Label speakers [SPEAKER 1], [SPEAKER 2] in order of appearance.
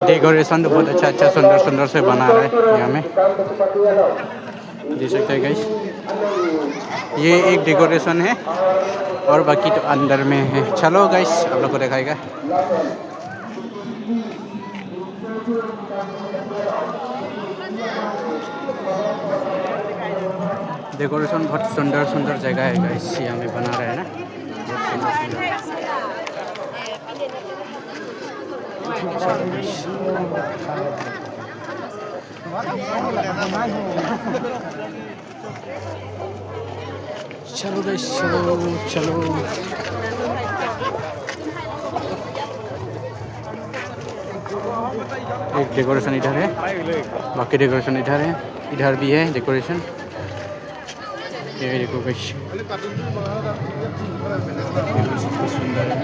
[SPEAKER 1] Decoration तो बहुत अच्छा अच्छा सुंदर सुंदर से बना रहा है यहाँ में, देख सकते हैं गाइस। ये एक डेकोरेशन है और बाकी तो अंदर में है। चलो गाइस आप लोग को दिखाएगा। डेकोरेशन बहुत सुंदर सुंदर जगह है गाइस, यहाँ में बना रहा है ना, बहुत सुंदर सुंदर। चलो गाइस चलो चलो। एक डेकोरेशन इधर है, बाकी डेकोरेशन इधर है, इधर भी है डेकोरेशन। ये देखो गाइस सुंदर है।